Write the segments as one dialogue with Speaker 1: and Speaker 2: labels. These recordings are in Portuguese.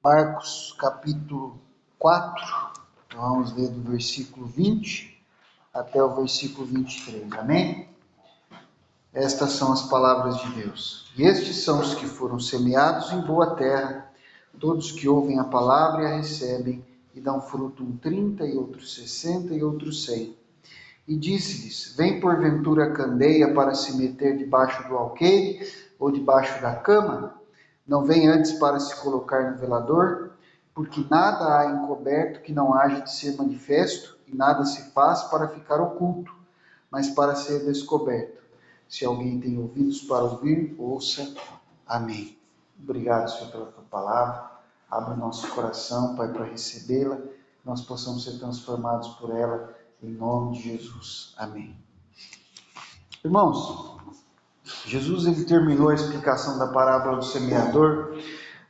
Speaker 1: Marcos capítulo 4, vamos ler do versículo 20 até o versículo 23, amém? Estas são as palavras de Deus. E estes são os que foram semeados em boa terra, todos que ouvem a palavra e a recebem, e dão fruto 30, e outros 60, e outros 100. E disse-lhes: vem porventura a candeia para se meter debaixo do alqueire, ou debaixo da cama? Não vem antes para se colocar no velador? Porque nada há encoberto que não haja de ser manifesto, e nada se faz para ficar oculto, mas para ser descoberto. Se alguém tem ouvidos para ouvir, ouça. Amém. Obrigado, Senhor, pela tua palavra. Abra o nosso coração, Pai, para recebê-la, que nós possamos ser transformados por ela, em nome de Jesus. Amém. Irmãos, Jesus ele terminou a explicação da parábola do semeador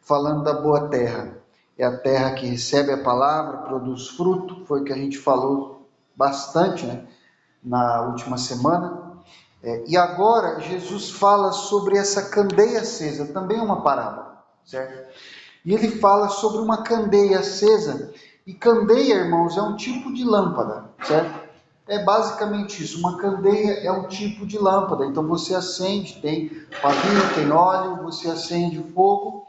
Speaker 1: falando da boa terra. É a terra que recebe a palavra, produz fruto, foi o que a gente falou bastante, na última semana. E agora Jesus fala sobre essa candeia acesa, também uma parábola, certo? E ele fala sobre uma candeia acesa, e candeia, irmãos, é um tipo de lâmpada, certo? É basicamente isso, uma candeia é um tipo de lâmpada, então você acende, tem pavio, tem óleo, você acende o fogo,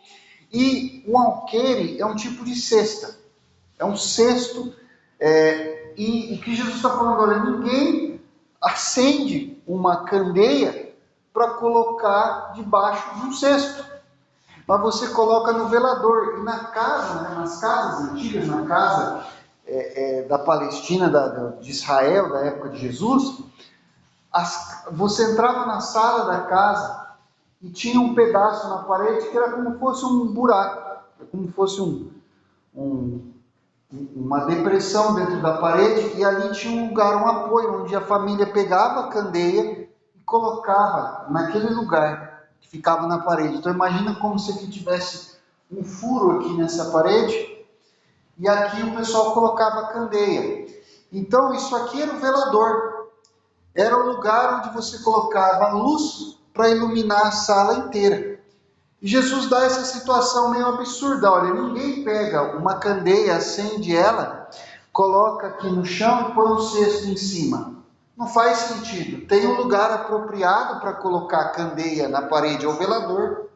Speaker 1: e um alqueire é um tipo de cesta, é um cesto, e o que Jesus está falando agora, ninguém acende uma candeia para colocar debaixo de um cesto, mas você coloca no velador. E na casa, nas casas antigas, na casa da Palestina, de Israel, da época de Jesus, você entrava na sala da casa e tinha um pedaço na parede que era como fosse um buraco, como fosse uma depressão dentro da parede, e ali tinha um lugar, um apoio, onde a família pegava a candeia e colocava naquele lugar que ficava na parede. Então imagina como se aqui tivesse um furo aqui nessa parede, e aqui o pessoal colocava a candeia. Então isso aqui era o velador, era o lugar onde você colocava a luz para iluminar a sala inteira. E Jesus dá essa situação meio absurda, olha, ninguém pega uma candeia, acende ela, coloca aqui no chão e põe um cesto em cima. Não faz sentido. Tem um lugar apropriado para colocar a candeia na parede, ou velador.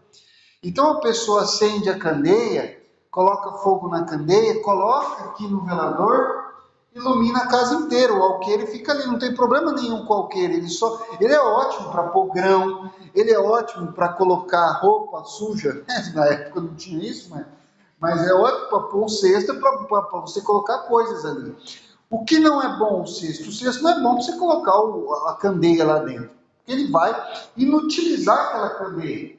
Speaker 1: Então a pessoa acende a candeia, coloca fogo na candeia, coloca aqui no velador, ilumina a casa inteira. O alqueire fica ali, não tem problema nenhum com o alqueire. Ele é ótimo para pôr grão, ele é ótimo para colocar roupa suja. Na época não tinha isso, mas é ótimo para pôr um cesto, para você colocar coisas ali. O que não é bom o cesto? O cesto não é bom para você colocar a candeia lá dentro, porque ele vai inutilizar aquela candeia.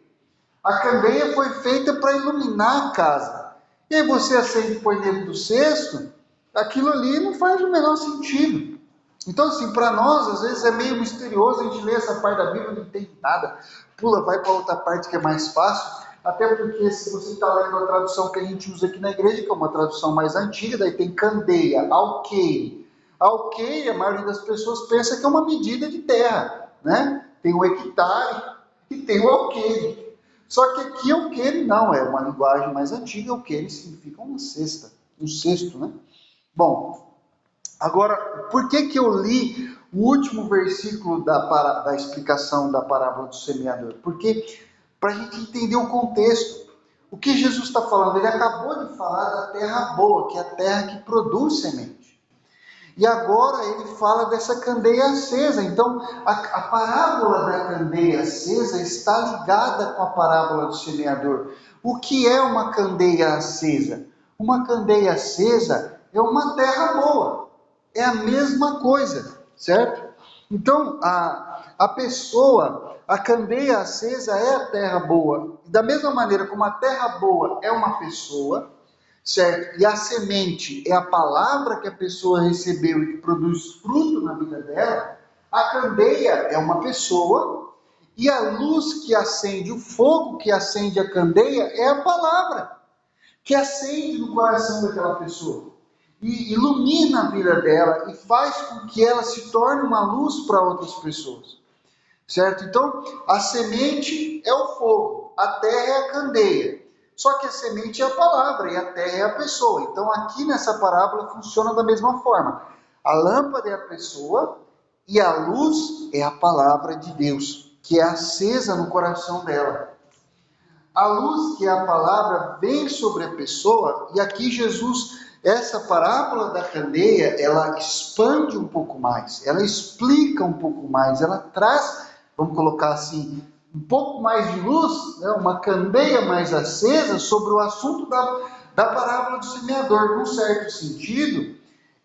Speaker 1: A candeia foi feita para iluminar a casa. E aí você acende e põe dentro do cesto, aquilo ali não faz o menor sentido. Então, assim, para nós, às vezes é meio misterioso, a gente lê essa parte da Bíblia, não entende nada, pula, vai para outra parte que é mais fácil, até porque se você está lendo a tradução que a gente usa aqui na igreja, que é uma tradução mais antiga, daí tem candeia, alqueire. Alqueire, a maioria das pessoas pensa que é uma medida de terra, né? Tem o hectare e tem o alqueire. Só que aqui alqueire não, é uma linguagem mais antiga, alqueire significa uma cesta, um cesto, né? Bom, agora, por que eu li o último versículo da explicação da parábola do semeador? Porque, para a gente entender o contexto, o que Jesus está falando, ele acabou de falar da terra boa, que é a terra que produz semente. E agora ele fala dessa candeia acesa. Então, a parábola da candeia acesa está ligada com a parábola do semeador. O que é uma candeia acesa? Uma candeia acesa é uma terra boa. É a mesma coisa, certo? Então, a candeia acesa é a terra boa. Da mesma maneira como a terra boa é uma pessoa, certo? E a semente é a palavra que a pessoa recebeu e que produz fruto na vida dela, a candeia é uma pessoa, e a luz que acende, o fogo que acende a candeia é a palavra que acende no coração daquela pessoa e ilumina a vida dela e faz com que ela se torne uma luz para outras pessoas, certo? Então, a semente é o fogo, a terra é a candeia. Só que a semente é a palavra e a terra é a pessoa. Então aqui nessa parábola funciona da mesma forma. A lâmpada é a pessoa e a luz é a palavra de Deus, que é acesa no coração dela. A luz, que é a palavra, vem sobre a pessoa, e aqui Jesus, essa parábola da candeia, ela expande um pouco mais, ela explica um pouco mais, ela traz, vamos colocar assim, um pouco mais de luz, né, uma candeia mais acesa sobre o assunto da parábola do semeador. Num certo sentido,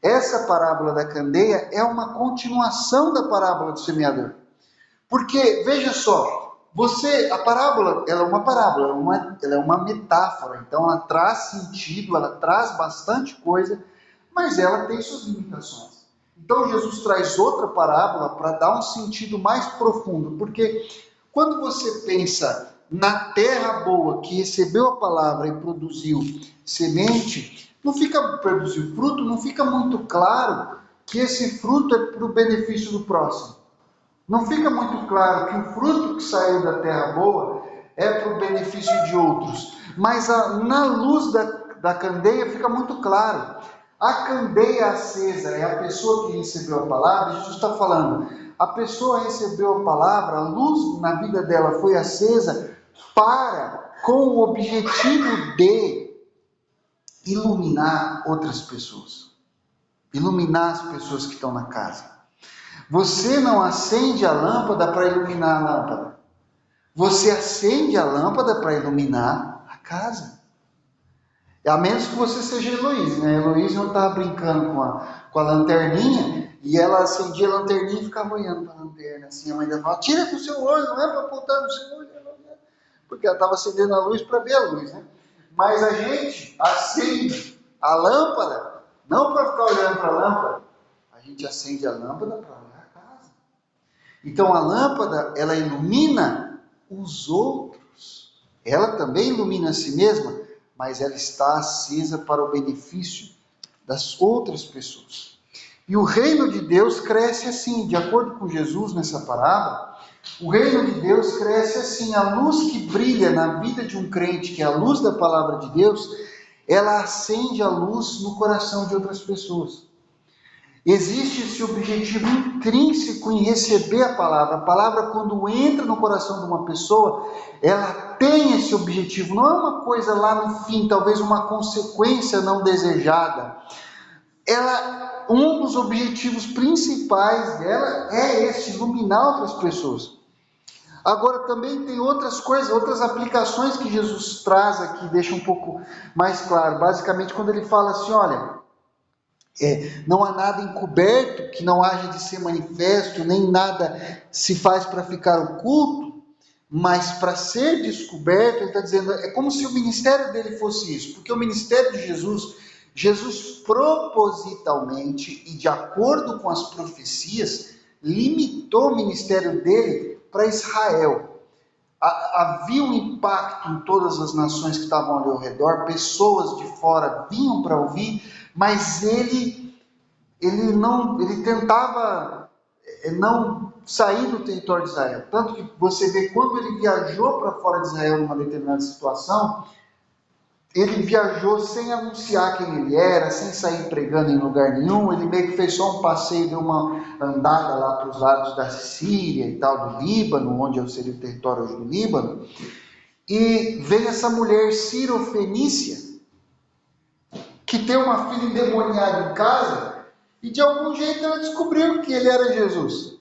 Speaker 1: essa parábola da candeia é uma continuação da parábola do semeador. Porque, veja só, a parábola, ela é uma parábola, ela é uma metáfora, então ela traz sentido, ela traz bastante coisa, mas ela tem suas limitações. Então Jesus traz outra parábola para dar um sentido mais profundo, porque quando você pensa na terra boa que recebeu a palavra e produziu semente, produziu fruto, não fica muito claro que esse fruto é para o benefício do próximo. Não fica muito claro que o fruto que saiu da terra boa é para o benefício de outros. Mas na luz da candeia fica muito claro. A candeia acesa é a pessoa que recebeu a palavra. Jesus está falando, a pessoa recebeu a palavra, a luz na vida dela foi acesa com o objetivo de iluminar outras pessoas. Iluminar as pessoas que estão na casa. Você não acende a lâmpada para iluminar a lâmpada. Você acende a lâmpada para iluminar a casa. A menos que você seja Heloísa, né? Heloísa não estava brincando com a lanterninha e ela acendia a lanterninha e ficava olhando para a lanterna. Assim, a mãe dela falava, tira do seu olho, não é para apontar no seu olho. Porque ela estava acendendo a luz para ver a luz, né? Mas a gente acende a lâmpada não para ficar olhando para a lâmpada. A gente acende a lâmpada para olhar a casa. Então a lâmpada, ela ilumina os outros. Ela também ilumina a si mesma, mas ela está acesa para o benefício das outras pessoas. E o reino de Deus cresce assim, de acordo com Jesus nessa parábola, o reino de Deus cresce assim, a luz que brilha na vida de um crente, que é a luz da palavra de Deus, ela acende a luz no coração de outras pessoas. Existe esse objetivo intrínseco em receber a palavra. A palavra, quando entra no coração de uma pessoa, ela tem esse objetivo. Não é uma coisa lá no fim, talvez uma consequência não desejada. Um dos objetivos principais dela é esse, iluminar outras pessoas. Agora também tem outras coisas, outras aplicações que Jesus traz aqui, deixa um pouco mais claro. Basicamente, quando ele fala assim, olha, não há nada encoberto que não haja de ser manifesto, nem nada se faz para ficar oculto, mas para ser descoberto, ele está dizendo, é como se o ministério dele fosse isso, porque o ministério de Jesus propositalmente e de acordo com as profecias, limitou o ministério dele para Israel. Havia um impacto em todas as nações que estavam ali ao redor, pessoas de fora vinham para ouvir, mas ele tentava não sair do território de Israel. Tanto que você vê, quando ele viajou para fora de Israel numa determinada situação, ele viajou sem anunciar quem ele era, sem sair pregando em lugar nenhum. Ele meio que fez só um passeio, deu uma andada lá para os lados da Síria e tal, do Líbano, onde seria o território hoje do Líbano. E vem essa mulher Ciro-Fenícia, que tem uma filha endemoniada em casa, e de algum jeito ela descobriu que ele era Jesus.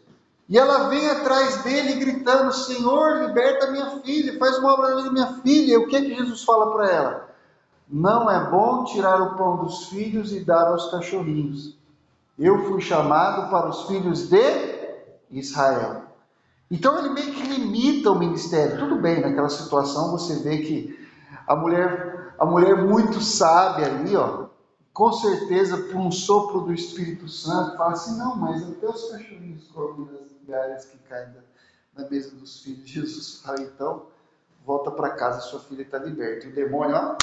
Speaker 1: E ela vem atrás dele gritando, Senhor, liberta minha filha, faz uma obra na vida da minha filha. E o que Jesus fala para ela? Não é bom tirar o pão dos filhos e dar aos cachorrinhos. Eu fui chamado para os filhos de Israel. Então ele meio que limita o ministério. Tudo bem, naquela situação você vê que a mulher muito sábia ali, com certeza por um sopro do Espírito Santo, fala assim, não, mas até os cachorrinhos comem das migalhas que caem na mesa dos filhos. Jesus fala, então, volta para casa, sua filha está liberta. E o demônio,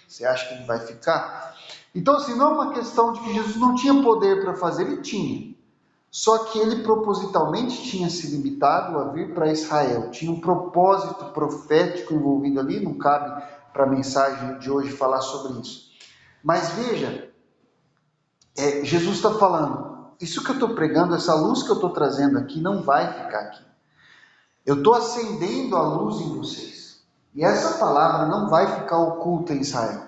Speaker 1: você acha que ele vai ficar? Então, assim, não é uma questão de que Jesus não tinha poder para fazer, ele tinha. Só que ele propositalmente tinha se limitado a vir para Israel. Tinha um propósito profético envolvido ali, não cabe para a mensagem de hoje falar sobre isso. Mas veja, Jesus está falando, isso que eu estou pregando, essa luz que eu estou trazendo aqui não vai ficar aqui. Eu estou acendendo a luz em vocês. E essa palavra não vai ficar oculta em Israel.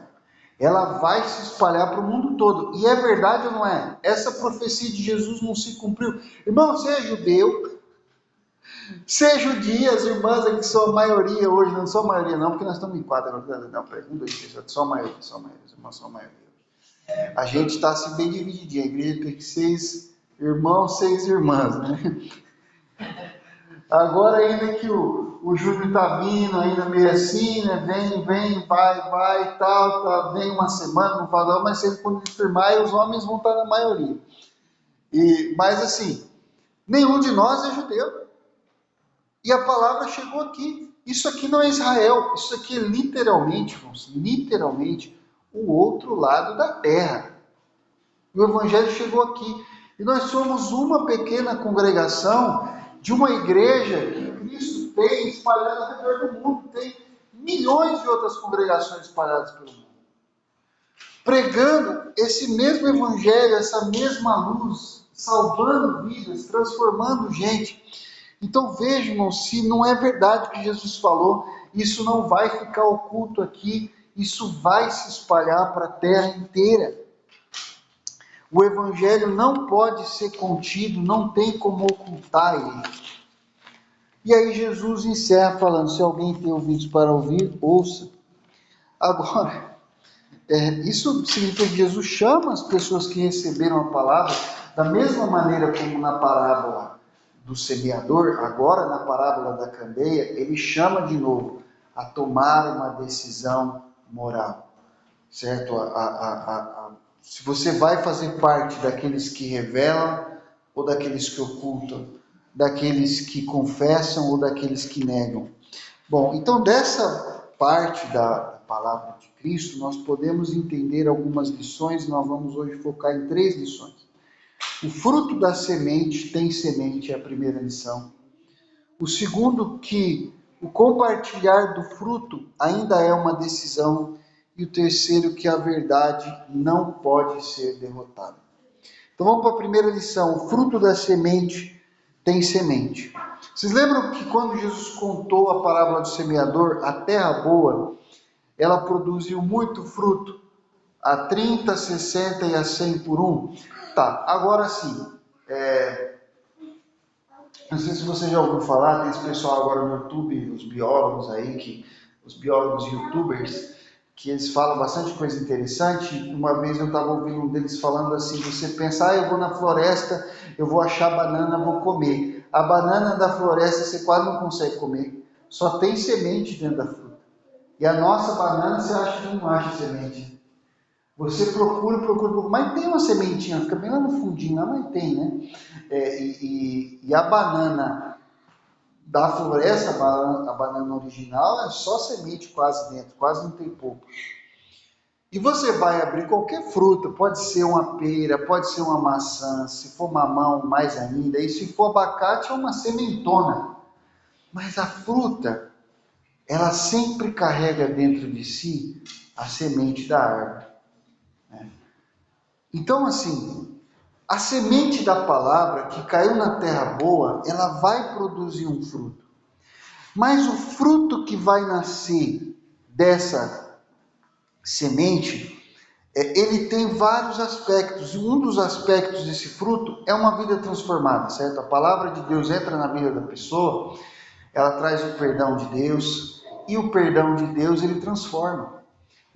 Speaker 1: Ela vai se espalhar para o mundo todo. E é verdade ou não é? Essa profecia de Jesus não se cumpriu. Irmão, você é judeu, você é judia, as irmãs aqui são a maioria hoje, não são a maioria não, porque nós estamos em 4, não, peraí, 1, 2, 3, só a maioria, as irmãs são a maioria. A gente está assim bem divididinho, a igreja tem 6 irmãos, 6 irmãs, né? Agora ainda que o Júnior está vindo, ainda meio assim, né? Vem, vai, tal, tá, vem uma semana, não fala, mas sempre quando ele firmar, os homens vão estar na maioria. Mas assim, nenhum de nós é judeu. E a palavra chegou aqui. Isso aqui não é Israel, isso aqui é literalmente o outro lado da terra. O evangelho chegou aqui. E nós somos uma pequena congregação de uma igreja que Cristo tem espalhada ao redor do mundo. Tem milhões de outras congregações espalhadas pelo mundo. Pregando esse mesmo evangelho, essa mesma luz, salvando vidas, transformando gente. Então vejam, irmão, se não é verdade o que Jesus falou, isso não vai ficar oculto aqui, isso vai se espalhar para a terra inteira. O evangelho não pode ser contido, não tem como ocultar ele. E aí Jesus encerra falando, se alguém tem ouvidos para ouvir, ouça. Agora, isso significa que Jesus chama as pessoas que receberam a palavra, da mesma maneira como na parábola do semeador, agora na parábola da candeia, ele chama de novo a tomar uma decisão moral, certo? Se você vai fazer parte daqueles que revelam ou daqueles que ocultam, daqueles que confessam ou daqueles que negam. Bom, então dessa parte da palavra de Cristo, nós podemos entender algumas lições, nós vamos hoje focar em 3 lições. O fruto da semente tem semente, é a primeira lição. O segundo, que o compartilhar do fruto ainda é uma decisão. E o terceiro, que a verdade não pode ser derrotada. Então vamos para a primeira lição. O fruto da semente tem semente. Vocês lembram que quando Jesus contou a parábola do semeador, a terra boa, ela produziu muito fruto, a 30, 60 e a 100 por 1? Tá, agora sim, não sei se você já ouviu falar, tem esse pessoal agora no YouTube, os biólogos aí, os biólogos youtubers, que eles falam bastante coisa interessante. Uma vez eu estava ouvindo um deles falando assim, você pensa, eu vou na floresta, eu vou achar banana, vou comer. A banana da floresta você quase não consegue comer, só tem semente dentro da fruta. E a nossa banana você acha que não acha semente. Você procura, mas tem uma sementinha, fica bem lá no fundinho, mas tem, né? E a banana da floresta, a banana original, é só semente quase dentro, quase não tem polpa. E você vai abrir qualquer fruta, pode ser uma pera, pode ser uma maçã, se for mamão, mais ainda, e se for abacate, é uma sementona. Mas a fruta, ela sempre carrega dentro de si a semente da árvore. Então, assim, a semente da palavra que caiu na terra boa, ela vai produzir um fruto. Mas o fruto que vai nascer dessa semente, ele tem vários aspectos. E um dos aspectos desse fruto é uma vida transformada, certo? A palavra de Deus entra na vida da pessoa, ela traz o perdão de Deus, e o perdão de Deus, ele transforma.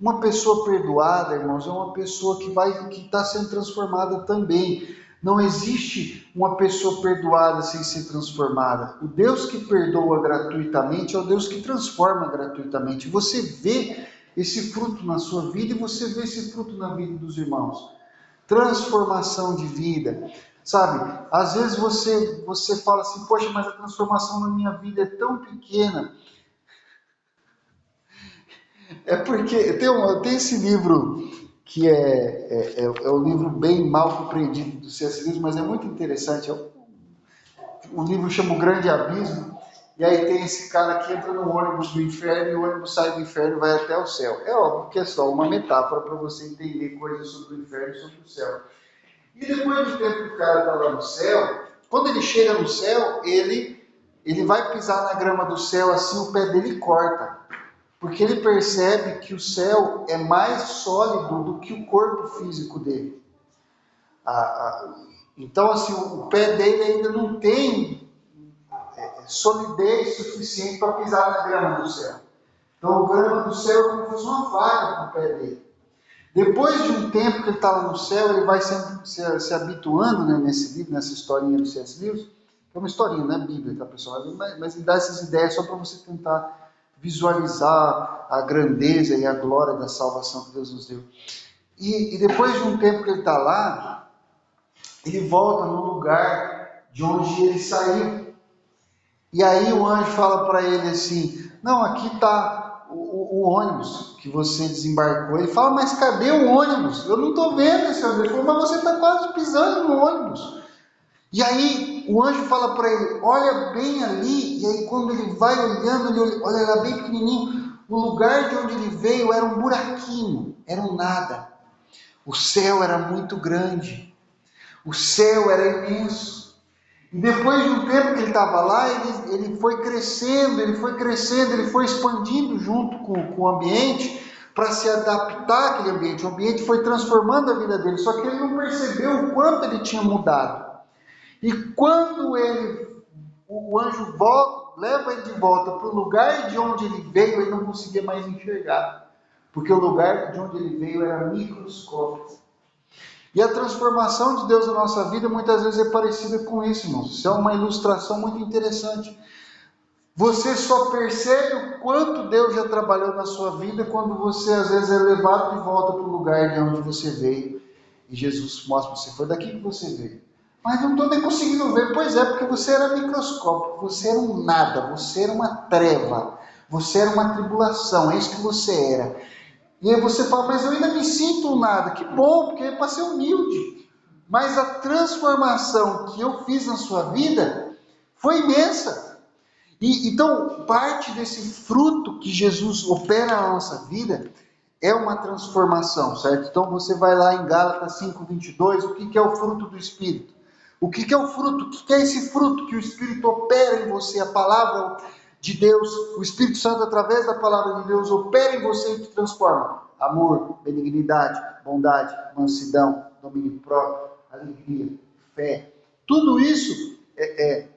Speaker 1: Uma pessoa perdoada, irmãos, é uma pessoa que está sendo transformada também. Não existe uma pessoa perdoada sem ser transformada. O Deus que perdoa gratuitamente é o Deus que transforma gratuitamente. Você vê esse fruto na sua vida e você vê esse fruto na vida dos irmãos. Transformação de vida. Sabe, às vezes você fala assim, poxa, mas a transformação na minha vida é tão pequena. É porque tem esse livro que é um livro bem mal compreendido do C.S. Lewis, mas é muito interessante. Um livro chama O Grande Abismo, e aí tem esse cara que entra no ônibus do inferno e o ônibus sai do inferno e vai até o céu. É óbvio que é só uma metáfora para você entender coisas sobre o inferno e sobre o céu. E depois do tempo que o cara está lá no céu, quando ele chega no céu, ele vai pisar na grama do céu, assim o pé dele corta. Porque ele percebe que o céu é mais sólido do que o corpo físico dele. Então, assim, o pé dele ainda não tem solidez suficiente para pisar na grama do céu. Então, a grama do céu é como se fosse uma vaga para o pé dele. Depois de um tempo que ele está lá no céu, ele vai se habituando, né, nesse livro, nessa historinha do C.S. Lewis, que é uma historinha, não é Bíblia, tá, pessoal? Mas ele dá essas ideias só para você tentar visualizar a grandeza e a glória da salvação que Deus nos deu. E depois de um tempo que ele está lá, ele volta no lugar de onde ele saiu. E aí o anjo fala para ele assim, não, aqui está o ônibus que você desembarcou. Ele fala, mas cadê o ônibus? Eu não estou vendo esse ônibus. Ele falou, mas você está quase pisando no ônibus. E aí o anjo fala para ele, olha bem ali. E aí quando ele vai olhando, ele olha lá bem pequenininho. O lugar de onde ele veio era um buraquinho, era um nada. O céu era muito grande. O céu era imenso. E depois de um tempo que ele estava lá, ele foi crescendo, ele foi expandindo junto com o ambiente para se adaptar àquele ambiente. O ambiente foi transformando a vida dele, só que ele não percebeu o quanto ele tinha mudado. E quando o anjo leva ele de volta para o lugar de onde ele veio, ele não conseguia mais enxergar, porque o lugar de onde ele veio era microscópico. E a transformação de Deus na nossa vida muitas vezes é parecida com isso, irmãos. Isso é uma ilustração muito interessante. Você só percebe o quanto Deus já trabalhou na sua vida quando você às vezes é levado de volta para o lugar de onde você veio. E Jesus mostra para você, foi daqui que você veio. Mas não estou nem conseguindo ver. Pois é, porque você era microscópico, você era um nada, você era uma treva, você era uma tribulação, é isso que você era. E aí você fala, mas eu ainda me sinto um nada. Que bom, porque é para ser humilde. Mas a transformação que eu fiz na sua vida foi imensa. Então, parte desse fruto que Jesus opera na nossa vida é uma transformação, certo? Então, você vai lá em Gálatas 5:22, o que é o fruto do Espírito? O que é o fruto? O que é esse fruto que o Espírito opera em você? A palavra de Deus, o Espírito Santo, através da palavra de Deus, opera em você e te transforma. Amor, benignidade, bondade, mansidão, domínio próprio, alegria, fé. Tudo isso é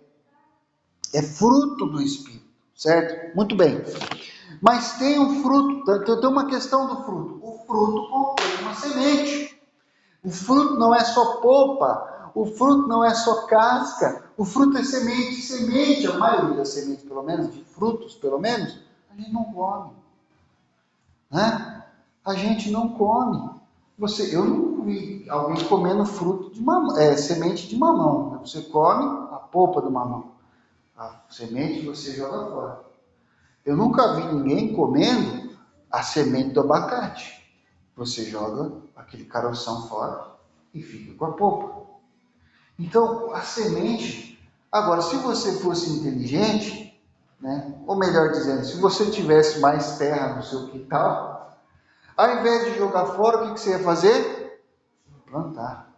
Speaker 1: fruto do Espírito, certo? Muito bem. Mas tem um fruto, tem uma questão do fruto. O fruto contém uma semente. O fruto não é só polpa, o fruto não é só casca, o fruto é semente. Semente, a maioria das sementes, pelo menos, de frutos, pelo menos, a gente não come. Né? A gente não come. Eu não vi alguém comendo fruto de semente de mamão. Você come a polpa do mamão. A semente você joga fora. Eu nunca vi ninguém comendo a semente do abacate. Você joga aquele caroção fora e fica com a polpa. Então, a semente... Agora, se você fosse inteligente, né? Ou melhor dizendo, se você tivesse mais terra no seu quintal, ao invés de jogar fora, o que você ia fazer? Plantar.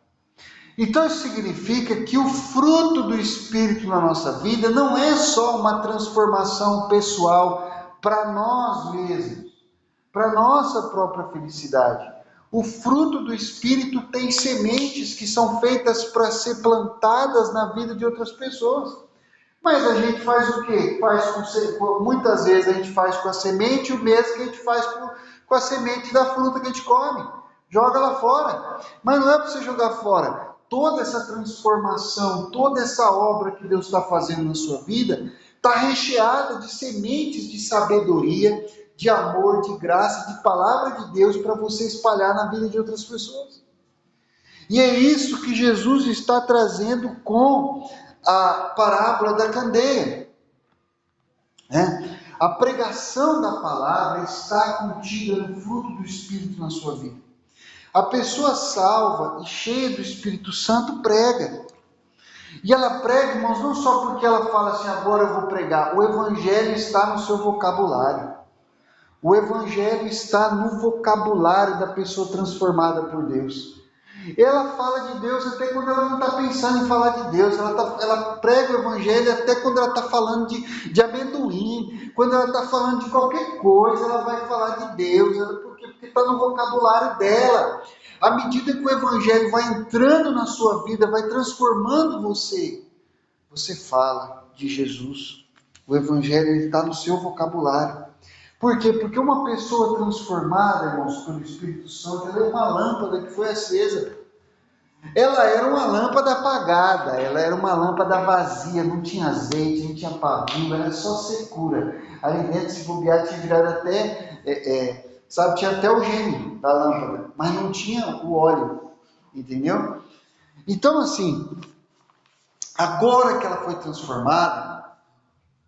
Speaker 1: Então, isso significa que o fruto do Espírito na nossa vida não é só uma transformação pessoal para nós mesmos, para nossa própria felicidade. O fruto do Espírito tem sementes que são feitas para ser plantadas na vida de outras pessoas. Mas a gente faz o quê? Muitas vezes a gente faz com a semente o mesmo que a gente faz com a semente da fruta que a gente come. Joga lá fora. Mas não é para você jogar fora. Toda essa transformação, toda essa obra que Deus está fazendo na sua vida, está recheada de sementes de sabedoria, de amor, de graça, de palavra de Deus para você espalhar na vida de outras pessoas. E é isso que Jesus está trazendo com a parábola da candeia. A pregação da palavra está contida no fruto do Espírito na sua vida. A pessoa salva e cheia do Espírito Santo prega. E ela prega, irmãos, não só porque ela fala assim, agora eu vou pregar. O evangelho está no seu vocabulário. O evangelho está no vocabulário da pessoa transformada por Deus. Ela fala de Deus até quando ela não está pensando em falar de Deus. Ela prega o evangelho até quando ela está falando de amendoim. Quando ela está falando de qualquer coisa, ela vai falar de Deus. Porque está no vocabulário dela. À medida que o evangelho vai entrando na sua vida, vai transformando você, você fala de Jesus. O evangelho está no seu vocabulário. Por quê? Porque uma pessoa transformada, irmãos, pelo Espírito Santo, ela é uma lâmpada que foi acesa. Ela era uma lâmpada apagada, ela era uma lâmpada vazia, não tinha azeite, não tinha pavio, era só secura. Ali dentro, se bobear, tinha virado até, sabe, tinha até o gênio da lâmpada, mas não tinha o óleo, entendeu? Então, assim, agora que ela foi transformada,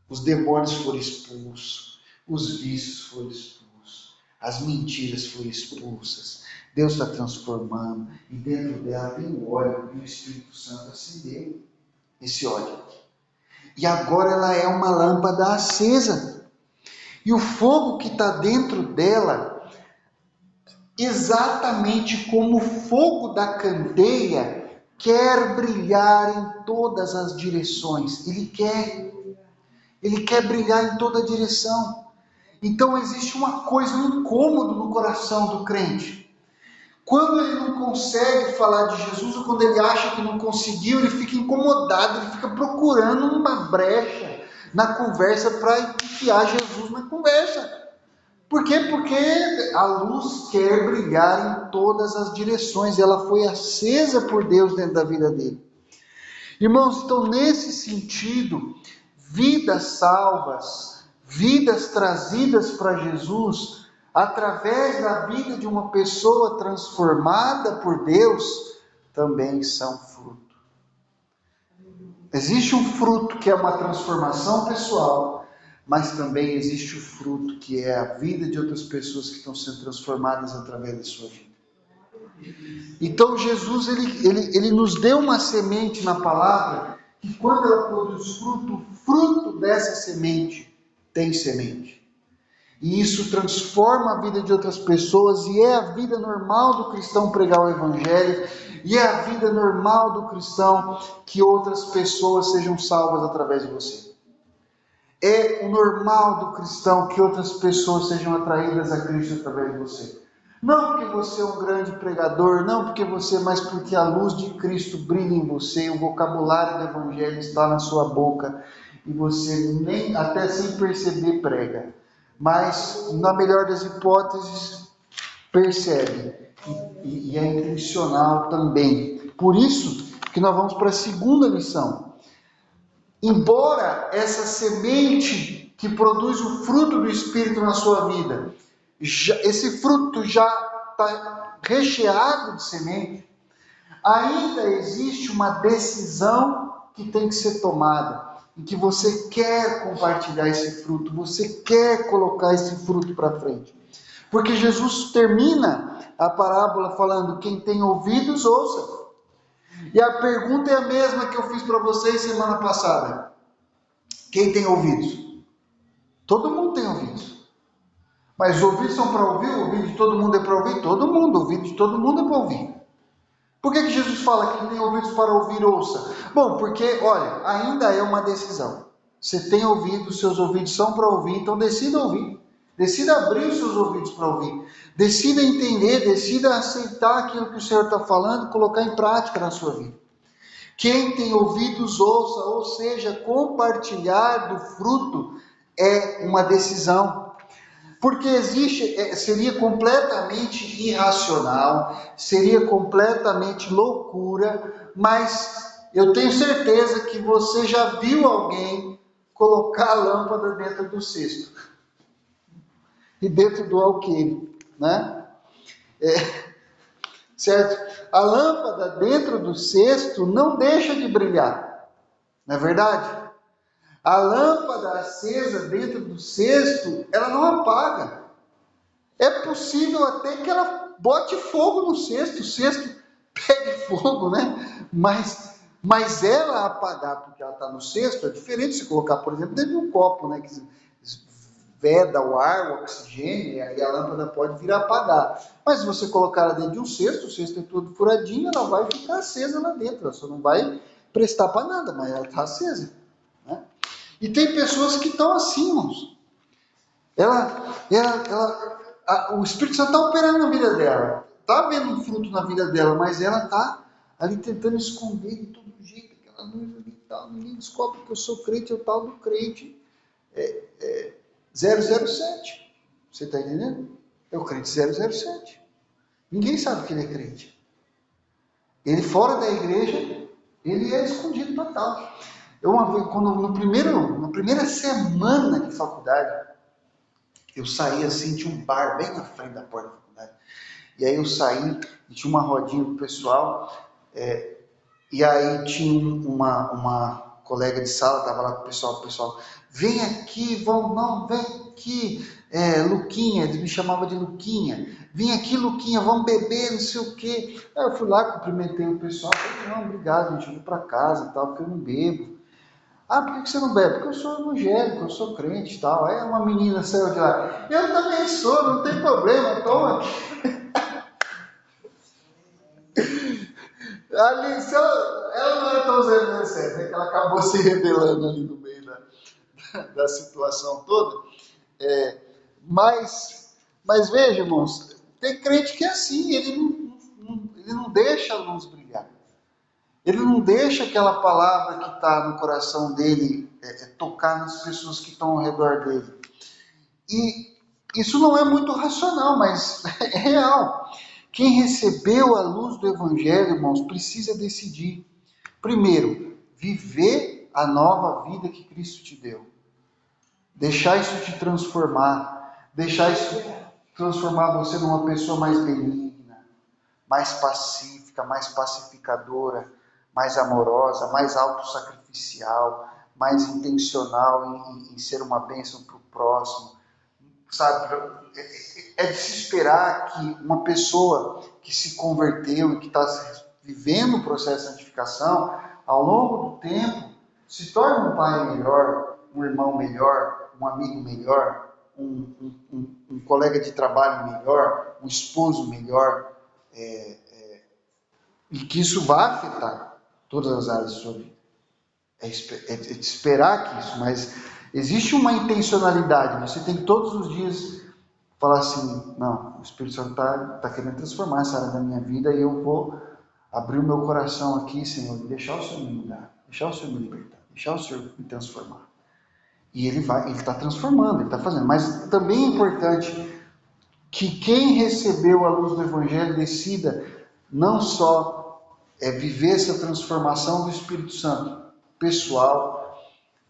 Speaker 1: os demônios foram expulsos, os vícios foram expulsos, as mentiras foram expulsas. Deus está transformando, e dentro dela tem o óleo, e o Espírito Santo acendeu esse óleo. E agora ela é uma lâmpada acesa. E o fogo que está dentro dela, exatamente como o fogo da candeia, quer brilhar em todas as direções. Ele quer brilhar em toda direção. Então existe uma coisa, um incômodo no coração do crente. Quando ele não consegue falar de Jesus, ou quando ele acha que não conseguiu, ele fica incomodado, ele fica procurando uma brecha na conversa para enfiar Jesus na conversa. Por quê? Porque a luz quer brilhar em todas as direções, ela foi acesa por Deus dentro da vida dele. Irmãos, então nesse sentido, vidas salvas, vidas trazidas para Jesus, através da vida de uma pessoa transformada por Deus, também são fruto. Existe um fruto que é uma transformação pessoal, mas também existe o fruto que é a vida de outras pessoas que estão sendo transformadas através da sua vida. Então Jesus, ele nos deu uma semente na palavra, que quando ela produz fruto, o fruto dessa semente tem semente. E isso transforma a vida de outras pessoas, e é a vida normal do cristão pregar o evangelho, e é a vida normal do cristão que outras pessoas sejam salvas através de você. É o normal do cristão que outras pessoas sejam atraídas a Cristo através de você. Não porque você é um grande pregador, não porque você, mas porque a luz de Cristo brilha em você, o vocabulário do evangelho está na sua boca, e você nem até sem perceber prega. Mas, na melhor das hipóteses, percebe. E é intencional também. Por isso que nós vamos para a segunda lição. Embora essa semente que produz o fruto do Espírito na sua vida, esse fruto já está recheado de semente, ainda existe uma decisão que tem que ser tomada, em que você quer compartilhar esse fruto, você quer colocar esse fruto para frente. Porque Jesus termina a parábola falando, quem tem ouvidos, ouça. E a pergunta é a mesma que eu fiz para vocês semana passada. Quem tem ouvidos? Todo mundo tem ouvidos. Mas os ouvidos são para ouvir? O ouvido de todo mundo é para ouvir? Todo mundo. O ouvido de todo mundo é para ouvir. Por que Jesus fala que quem tem ouvidos para ouvir, ouça? Bom, porque, olha, ainda é uma decisão. Você tem ouvidos, seus ouvidos são para ouvir, então decida ouvir. Decida abrir os seus ouvidos para ouvir. Decida entender, decida aceitar aquilo que o Senhor está falando e colocar em prática na sua vida. Quem tem ouvidos, ouça, ou seja, compartilhar do fruto é uma decisão. Porque seria completamente irracional, seria completamente loucura, mas eu tenho certeza que você já viu alguém colocar a lâmpada dentro do cesto e dentro do alqueire, né? Certo? A lâmpada dentro do cesto não deixa de brilhar, não é verdade? A lâmpada acesa dentro do cesto, ela não apaga. É possível até que ela bote fogo no cesto, o cesto pegue fogo, né? Mas Mas ela apagar porque ela está no cesto é diferente de se colocar, por exemplo, dentro de um copo, né, que veda o ar, o oxigênio, e aí a lâmpada pode vir a apagar. Mas se você colocar ela dentro de um cesto, o cesto é todo furadinho, ela vai ficar acesa lá dentro, ela só não vai prestar para nada, mas ela está acesa. Né? E tem pessoas que estão assim, irmãos. O Espírito Santo está operando na vida dela, está vendo um fruto na vida dela, mas ela está ali tentando esconder de todo jeito, aquela luz ali e tal, ninguém descobre que eu sou crente, eu tal do crente 007. Você está entendendo? É o crente 007. Ninguém sabe que ele é crente. Ele fora da igreja, ele é escondido total. Eu uma vez, na primeira semana de faculdade, eu saí assim, tinha um bar bem na frente da porta da faculdade. E aí eu saí e tinha uma rodinha do pessoal, e aí tinha uma colega de sala, estava lá com o pessoal, vem aqui, vem aqui, Luquinha, eles me chamavam de Luquinha, vem aqui Luquinha, vamos beber, não sei o quê. Aí eu fui lá, cumprimentei o pessoal, falei, não, obrigado, gente, eu vou para casa e tal, porque eu não bebo. Ah, por que você não bebe? Porque eu sou evangélico, eu sou crente e tal. Aí uma menina saiu de lá, eu também sou, não tem problema, toma. Ali, ela não era tão 017, né? Que ela acabou se rebelando ali no meio da situação toda. Mas veja, irmãos, tem crente que é assim, ele não deixa a luz brilhar. Ele não deixa aquela palavra que está no coração dele tocar nas pessoas que estão ao redor dele. E isso não é muito racional, mas é real. Quem recebeu a luz do Evangelho, irmãos, precisa decidir. Primeiro, viver a nova vida que Cristo te deu. Deixar isso te transformar. Deixar isso transformar você numa pessoa mais benigna, mais pacífica, mais pacificadora, mais amorosa, mais autossacrificial, mais intencional em ser uma bênção para o próximo. Sabe, é de se esperar que uma pessoa que se converteu e que está vivendo o processo de santificação, ao longo do tempo, se torne um pai melhor, um irmão melhor, um amigo melhor, um colega de trabalho melhor, um esposo melhor, e que isso vá afetar todas as áreas da sua vida. É de esperar que isso, mas existe uma intencionalidade. Você tem que todos os dias falar assim, não, o Espírito Santo está querendo transformar essa área da minha vida e eu vou abrir o meu coração aqui, Senhor, e deixar o Senhor me mudar, deixar o Senhor me libertar, deixar o Senhor me transformar. E ele está transformando, ele está fazendo. Mas também é importante que quem recebeu a luz do Evangelho decida não só viver essa transformação do Espírito Santo pessoal,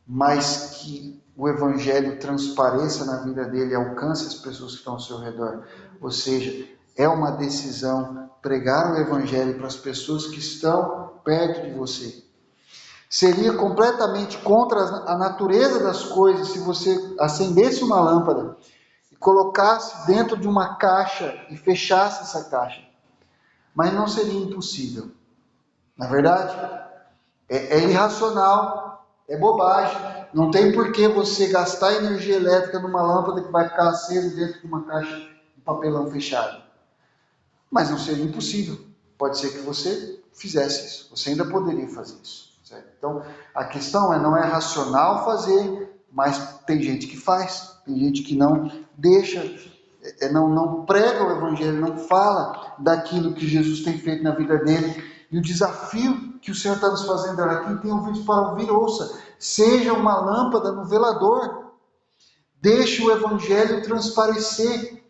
Speaker 1: mas que o Evangelho transpareça na vida dele e alcance as pessoas que estão ao seu redor. Ou seja, é uma decisão pregar o Evangelho para as pessoas que estão perto de você. Seria completamente contra a natureza das coisas se você acendesse uma lâmpada e colocasse dentro de uma caixa e fechasse essa caixa. Mas não seria impossível. Na verdade, é irracional, é bobagem. Não tem por que você gastar energia elétrica numa lâmpada que vai ficar acesa dentro de uma caixa de papelão fechada. Mas não seria impossível. Pode ser que você fizesse isso. Você ainda poderia fazer isso. Certo? Então, a questão não é racional fazer, mas tem gente que faz. Tem gente que não deixa, não prega o Evangelho, não fala daquilo que Jesus tem feito na vida dele. E o desafio que o Senhor está nos fazendo aqui, tem ouvidos para ouvir, ouça. Seja uma lâmpada no velador. Deixe o Evangelho transparecer.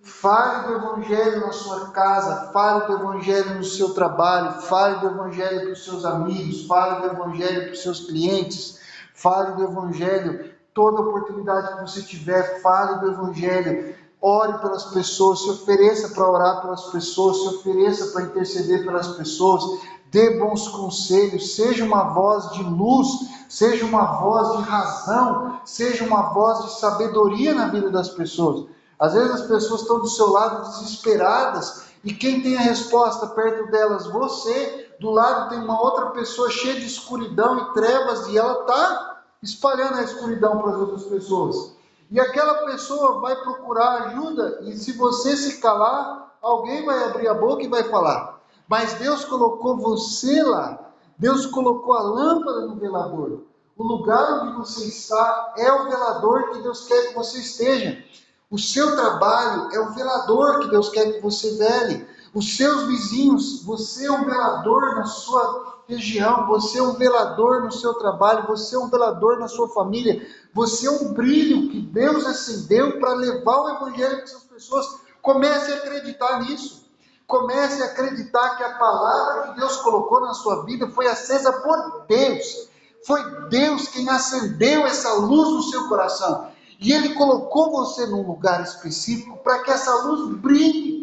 Speaker 1: Fale do Evangelho na sua casa, fale do Evangelho no seu trabalho, fale do Evangelho para os seus amigos, fale do Evangelho para os seus clientes, fale do Evangelho, toda oportunidade que você tiver, fale do Evangelho, ore pelas pessoas, se ofereça para orar pelas pessoas, se ofereça para interceder pelas pessoas, dê bons conselhos, seja uma voz de luz, seja uma voz de razão, seja uma voz de sabedoria na vida das pessoas. Às vezes as pessoas estão do seu lado desesperadas e quem tem a resposta perto delas? Você. do lado tem uma outra pessoa cheia de escuridão e trevas e ela está espalhando a escuridão para as outras pessoas. E aquela pessoa vai procurar ajuda e se você se calar, alguém vai abrir a boca e vai falar. Mas Deus colocou você lá. Deus colocou a lâmpada no velador. O lugar onde você está é o velador que Deus quer que você esteja. O seu trabalho é o velador que Deus quer que você vele. Os seus vizinhos, você é um velador na sua região, você é um velador no seu trabalho, você é um velador na sua família, você é um brilho que Deus acendeu para levar o evangelho para essas pessoas. Comece a acreditar nisso. Comece a acreditar que a palavra que Deus colocou na sua vida foi acesa por Deus. Foi Deus quem acendeu essa luz no seu coração. E Ele colocou você num lugar específico para que essa luz brilhe.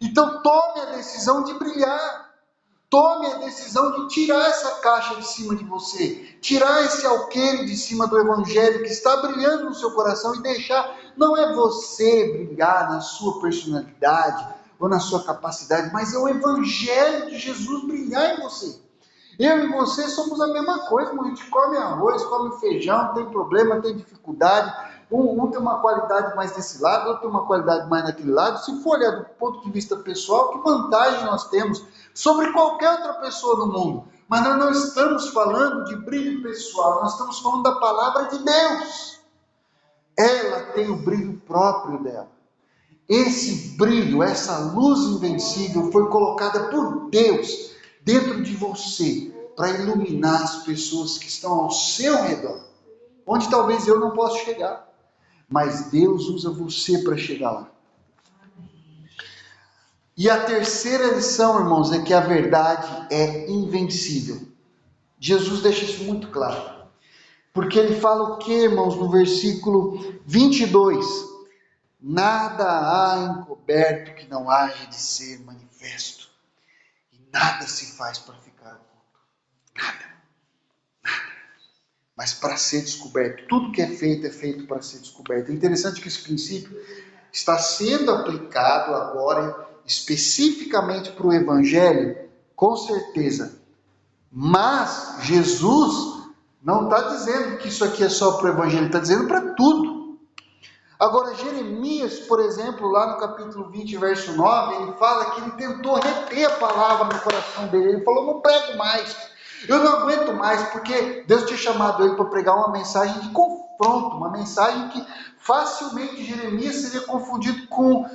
Speaker 1: Então tome a decisão de brilhar. Tome a decisão de tirar essa caixa de cima de você. Tirar esse alqueire de cima do evangelho que está brilhando no seu coração e deixar. Não é você brilhar na sua personalidade ou na sua capacidade, mas é o evangelho de Jesus brilhar em você. Eu e você somos a mesma coisa, a gente come arroz, come feijão, tem problema, tem dificuldade. Um tem uma qualidade mais desse lado, outro tem uma qualidade mais naquele lado. Se for olhar do ponto de vista pessoal, que vantagem nós temos sobre qualquer outra pessoa no mundo. Mas nós não estamos falando de brilho pessoal, nós estamos falando da palavra de Deus. Ela tem o brilho próprio dela. Esse brilho, essa luz invencível foi colocada por Deus dentro de você para iluminar as pessoas que estão ao seu redor, onde talvez eu não possa chegar. Mas Deus usa você para chegar lá. E a terceira lição, irmãos, é que a verdade é invencível. Jesus deixa isso muito claro. Porque ele fala o que, irmãos, no versículo 22? Nada há encoberto que não haja de ser manifesto. E nada se faz para ficar oculto. Nada. Mas para ser descoberto. Tudo que é feito para ser descoberto. É interessante que esse princípio está sendo aplicado agora especificamente para o Evangelho, com certeza. Mas Jesus não está dizendo que isso aqui é só para o Evangelho, ele está dizendo para tudo. Agora, Jeremias, por exemplo, lá no capítulo 20, verso 9, ele fala que ele tentou reter a palavra no coração dele. Ele falou, não prego mais. Eu não aguento mais, porque Deus tinha chamado ele para pregar uma mensagem de confronto, uma mensagem que facilmente Jeremias seria confundido com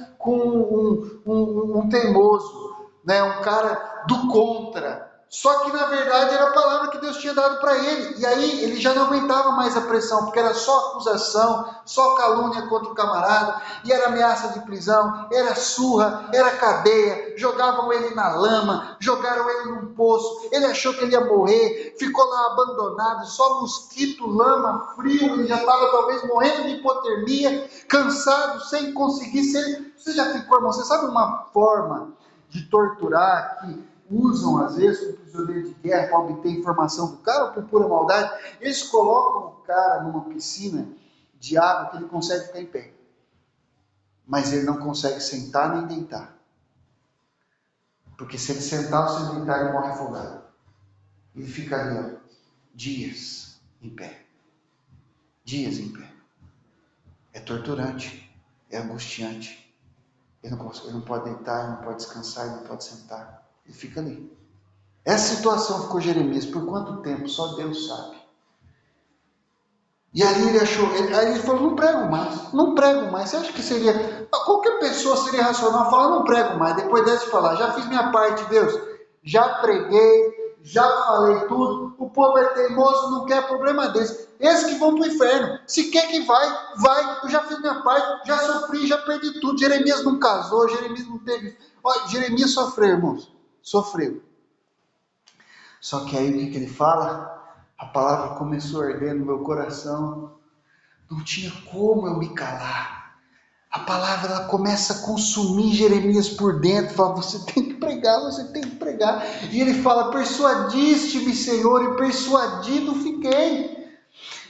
Speaker 1: um teimoso, né? Um cara do contra. Só que na verdade era a palavra que Deus tinha dado para ele. E aí ele já não aguentava mais a pressão, porque era só acusação, só calúnia contra o camarada, e era ameaça de prisão, era surra, era cadeia, jogavam ele na lama, jogaram ele num poço, ele achou que ele ia morrer, ficou lá abandonado, só mosquito, lama, frio, ele já estava talvez morrendo de hipotermia, cansado, sem conseguir ser... Você já ficou, irmão, você sabe uma forma de torturar que usam às vezes o prisioneiro de guerra para obter informação do cara ou por pura maldade? Eles colocam o cara numa piscina de água que ele consegue ficar em pé, mas ele não consegue sentar nem deitar, porque se ele sentar ou se deitar ele morre afogado. Ele fica ali, ó, dias em pé, é torturante, é angustiante. Ele não pode deitar, ele não pode descansar, ele não pode sentar. Ele fica ali. Essa situação ficou Jeremias por quanto tempo? Só Deus sabe. E aí ele achou, aí ele falou, não prego mais. Você acha que seria, qualquer pessoa seria racional falar, não prego mais, depois dessa de falar, já fiz minha parte, Deus, já preguei, já falei tudo, o povo é teimoso, não quer problema desse. Esses que vão para o inferno, se quer que vai, eu já fiz minha parte, já sofri, já perdi tudo. Jeremias não casou, Jeremias não teve... Olha, Jeremias sofreu, irmãos, sofreu. Só que aí o que ele fala? A palavra começou a arder no meu coração, não tinha como eu me calar. A palavra ela começa a consumir Jeremias por dentro, fala, você tem que pregar. E ele fala, persuadiste-me, Senhor, e persuadido fiquei.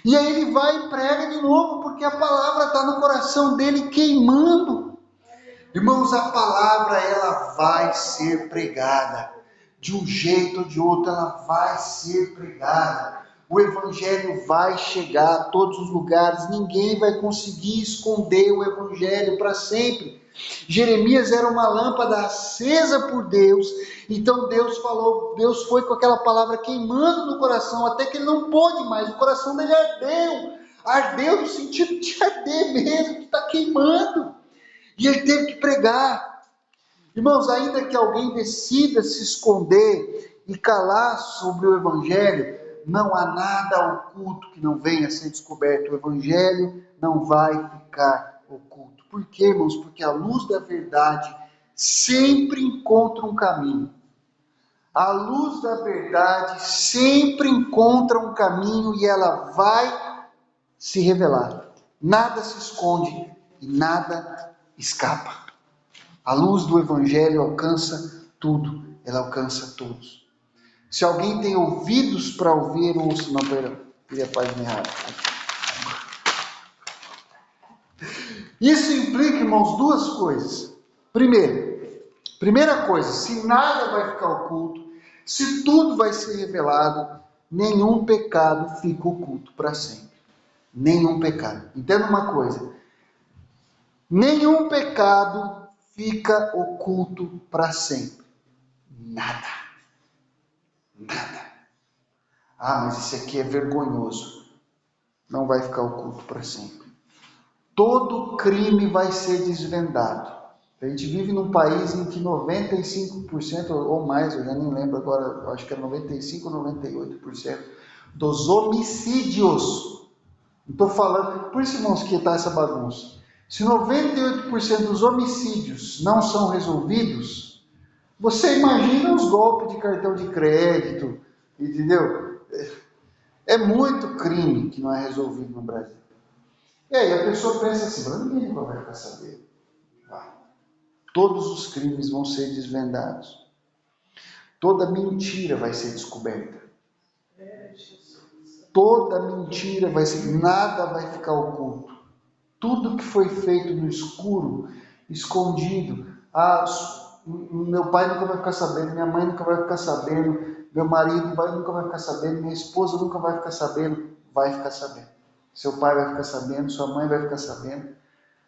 Speaker 1: E aí ele vai e prega de novo, porque a palavra está no coração dele queimando. Irmãos, a palavra ela vai ser pregada. de um jeito ou de outro, ela vai ser pregada. O Evangelho vai chegar a todos os lugares, ninguém vai conseguir esconder o Evangelho para sempre. Jeremias era uma lâmpada acesa por Deus, então Deus falou, Deus foi com aquela palavra queimando no coração, até que ele não pôde mais, o coração dele ardeu no sentido de arder mesmo, de estar queimando, e ele teve que pregar. Irmãos, ainda que alguém decida se esconder e calar sobre o Evangelho, não há nada oculto que não venha a ser descoberto. O Evangelho não vai ficar oculto. Por quê, irmãos? Porque a luz da verdade sempre encontra um caminho. A luz da verdade sempre encontra um caminho e ela vai se revelar. Nada se esconde e nada escapa. A luz do Evangelho alcança tudo, ela alcança todos. Se alguém tem ouvidos para ouvir, ouça. Não, perdão, queria a página errada. Isso implica, irmãos, duas coisas. Primeira coisa, se nada vai ficar oculto, se tudo vai ser revelado, nenhum pecado fica oculto para sempre. Nenhum pecado. Entenda uma coisa, nenhum pecado fica oculto para sempre. Nada. Ah, mas isso aqui é vergonhoso. Não vai ficar oculto para sempre. Todo crime vai ser desvendado. A gente vive num país em que 95% ou mais, eu já nem lembro agora, acho que é 95% ou 98% dos homicídios. Não estou falando, por isso, irmãos, que está essa bagunça. Se 98% dos homicídios não são resolvidos, você imagina os golpes de cartão de crédito, entendeu? É muito crime que não é resolvido no Brasil. E aí a pessoa pensa assim, mas ninguém nunca vai ficar sabendo. Todos os crimes vão ser desvendados. Toda mentira vai ser descoberta. Toda mentira vai ser, nada vai ficar oculto. Tudo que foi feito no escuro, escondido, meu pai nunca vai ficar sabendo, minha mãe nunca vai ficar sabendo, meu marido nunca vai ficar sabendo, minha esposa nunca vai ficar sabendo, vai ficar sabendo. Seu pai vai ficar sabendo, sua mãe vai ficar sabendo,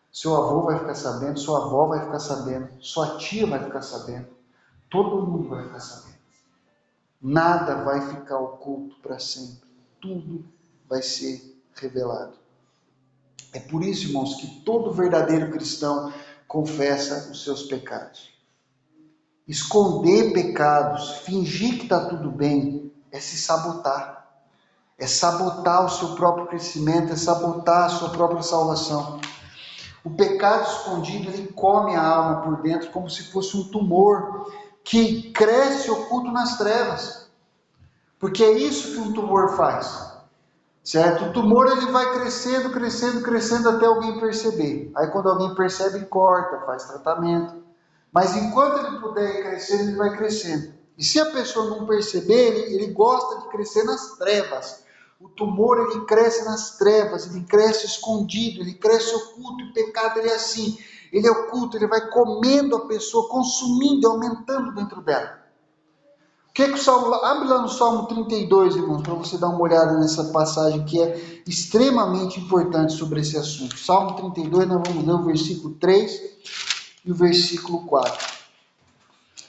Speaker 1: seu avô vai ficar sabendo, sua avó vai ficar sabendo, sua tia vai ficar sabendo, todo mundo vai ficar sabendo. Nada vai ficar oculto para sempre, tudo vai ser revelado. É por isso, irmãos, que todo verdadeiro cristão confessa os seus pecados. Esconder pecados, fingir que está tudo bem, é se sabotar. É sabotar o seu próprio crescimento, é sabotar a sua própria salvação. O pecado escondido, ele come a alma por dentro como se fosse um tumor que cresce oculto nas trevas. Porque é isso que um tumor faz. Certo? O tumor ele vai crescendo até alguém perceber. Aí quando alguém percebe, corta, faz tratamento. Mas enquanto ele puder ir crescendo, ele vai crescendo. E se a pessoa não perceber, ele gosta de crescer nas trevas. O tumor ele cresce nas trevas, ele cresce escondido, ele cresce oculto. E o pecado ele é assim, ele é oculto, ele vai comendo a pessoa, consumindo, aumentando dentro dela. O que o Salmo, abre lá no Salmo 32, irmãos, para você dar uma olhada nessa passagem que é extremamente importante sobre esse assunto. Salmo 32, nós vamos ler o versículo 3 e o versículo 4.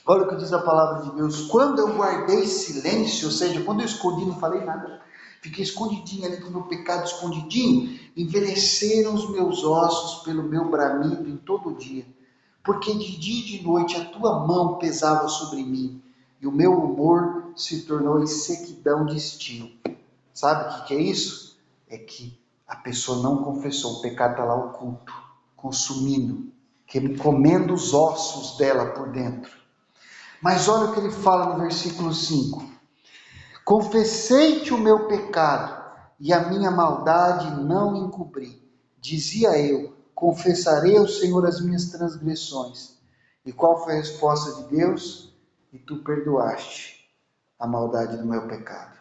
Speaker 1: Olha o que diz a palavra de Deus. Quando eu guardei silêncio, ou seja, quando eu escondi, não falei nada, fiquei escondidinho ali com o meu pecado escondidinho, envelheceram os meus ossos pelo meu bramido em todo dia, porque de dia e de noite a tua mão pesava sobre mim, e o meu humor se tornou em sequidão de estio. Sabe o que é isso? É que a pessoa não confessou, o pecado está lá oculto, consumindo, comendo os ossos dela por dentro. Mas olha o que ele fala no versículo 5. Confessei-te o meu pecado, e a minha maldade não encobri. Dizia eu, confessarei ao Senhor as minhas transgressões. E qual foi a resposta de Deus? E tu perdoaste a maldade do meu pecado.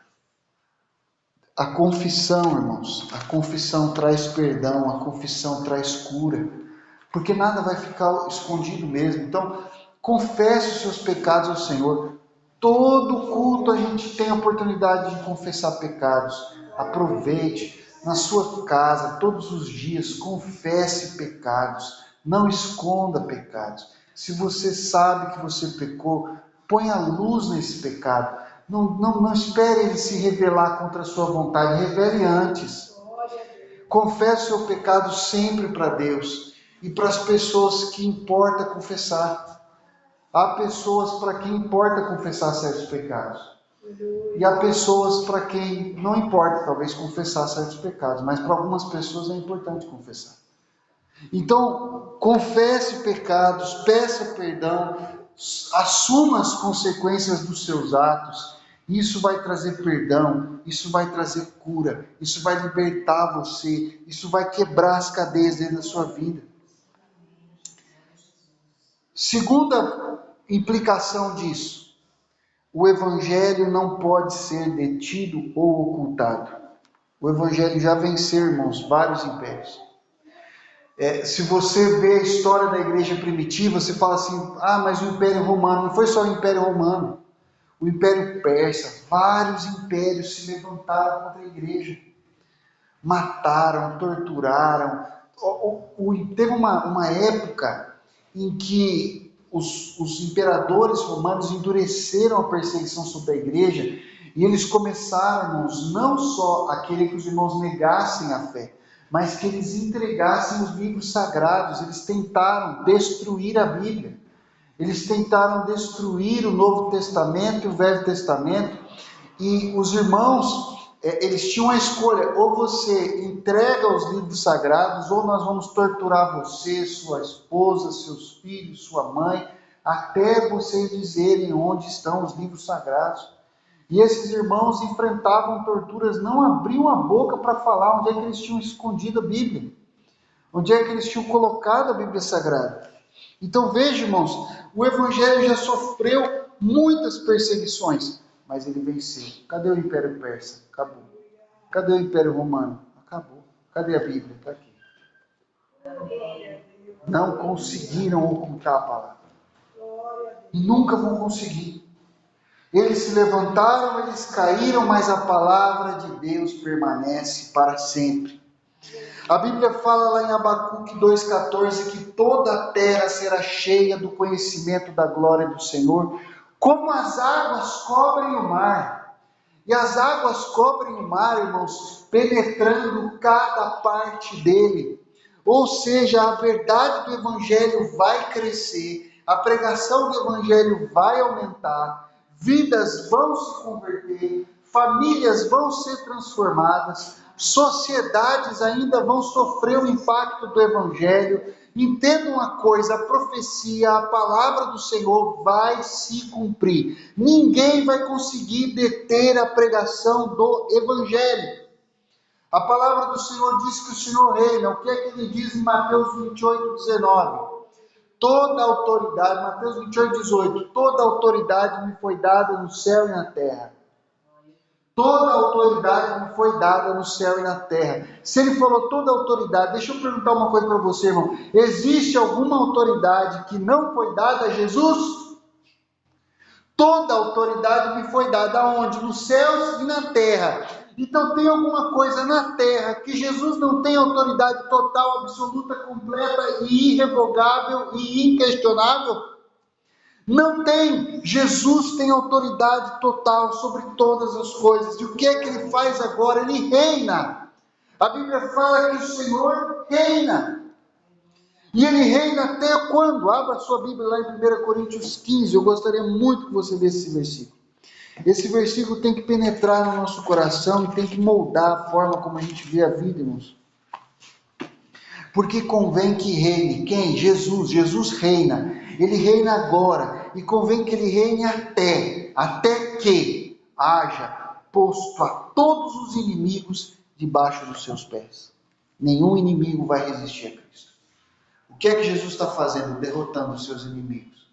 Speaker 1: A confissão, irmãos, a confissão traz perdão, a confissão traz cura, porque nada vai ficar escondido mesmo. Então, confesse os seus pecados ao Senhor. Todo culto a gente tem a oportunidade de confessar pecados. Aproveite na sua casa, todos os dias, confesse pecados. Não esconda pecados. Se você sabe que você pecou, ponha luz nesse pecado. Não espere ele se revelar contra a sua vontade. Revele antes. Confesse o seu pecado sempre para Deus e para as pessoas que importa confessar. Há pessoas para quem importa confessar certos pecados. E há pessoas para quem não importa, talvez, confessar certos pecados. Mas para algumas pessoas é importante confessar. Então, confesse pecados, peça perdão, assuma as consequências dos seus atos. Isso vai trazer perdão, isso vai trazer cura, isso vai libertar você, isso vai quebrar as cadeias dentro da sua vida. Segunda implicação disso: o evangelho não pode ser detido ou ocultado. O evangelho já venceu, irmãos, vários impérios. Se você vê a história da igreja primitiva, você fala assim, mas o Império Romano, não foi só o Império Romano, o Império Persa, vários impérios se levantaram contra a igreja. Mataram, torturaram. Teve uma época em que os imperadores romanos endureceram a perseguição sobre a igreja e eles começaram, irmãos, não só a querer que os irmãos negassem a fé, mas que eles entregassem os livros sagrados. Eles tentaram destruir a Bíblia. Eles tentaram destruir o Novo Testamento e o Velho Testamento. E os irmãos, eles tinham a escolha: ou você entrega os livros sagrados, ou nós vamos torturar você, sua esposa, seus filhos, sua mãe, até vocês dizerem onde estão os livros sagrados. E esses irmãos enfrentavam torturas, não abriam a boca para falar onde é que eles tinham escondido a Bíblia, onde é que eles tinham colocado a Bíblia Sagrada. Então veja, irmãos, o Evangelho já sofreu muitas perseguições, mas ele venceu. Cadê o Império Persa? Acabou. Cadê o Império Romano? Acabou. Cadê a Bíblia? Está aqui. Não conseguiram ocultar a palavra. E nunca vão conseguir. Eles se levantaram, eles caíram, mas a palavra de Deus permanece para sempre. A Bíblia fala lá em Abacuque 2,14 que toda a terra será cheia do conhecimento da glória do Senhor, como as águas cobrem o mar. E as águas cobrem o mar, irmãos, penetrando cada parte dele. Ou seja, a verdade do Evangelho vai crescer, a pregação do Evangelho vai aumentar, vidas vão se converter, famílias vão ser transformadas, sociedades ainda vão sofrer o impacto do Evangelho. Entenda uma coisa: a profecia, a palavra do Senhor vai se cumprir. Ninguém vai conseguir deter a pregação do Evangelho. A palavra do Senhor diz que o Senhor reina. O que é que ele diz em Mateus 28:19? Toda autoridade, Mateus 28:18, toda autoridade me foi dada no céu e na terra. Toda autoridade me foi dada no céu e na terra. Se ele falou toda autoridade, deixa eu perguntar uma coisa para você, irmão. Existe alguma autoridade que não foi dada a Jesus? Toda autoridade me foi dada aonde? Nos céus e na terra. Então tem alguma coisa na terra que Jesus não tem autoridade total, absoluta, completa e irrevogável e inquestionável? Não tem. Jesus tem autoridade total sobre todas as coisas. E o que é que ele faz agora? Ele reina. A Bíblia fala que o Senhor reina. E ele reina até quando? Abra sua Bíblia lá em 1 Coríntios 15. Eu gostaria muito que você lesse esse versículo. Esse versículo tem que penetrar no nosso coração e tem que moldar a forma como a gente vê a vida, irmãos. Porque convém que reine. Quem? Jesus. Jesus reina. Ele reina agora. E convém que ele reine até que haja posto a todos os inimigos debaixo dos seus pés. Nenhum inimigo vai resistir a Cristo. O que é que Jesus está fazendo? Derrotando os seus inimigos.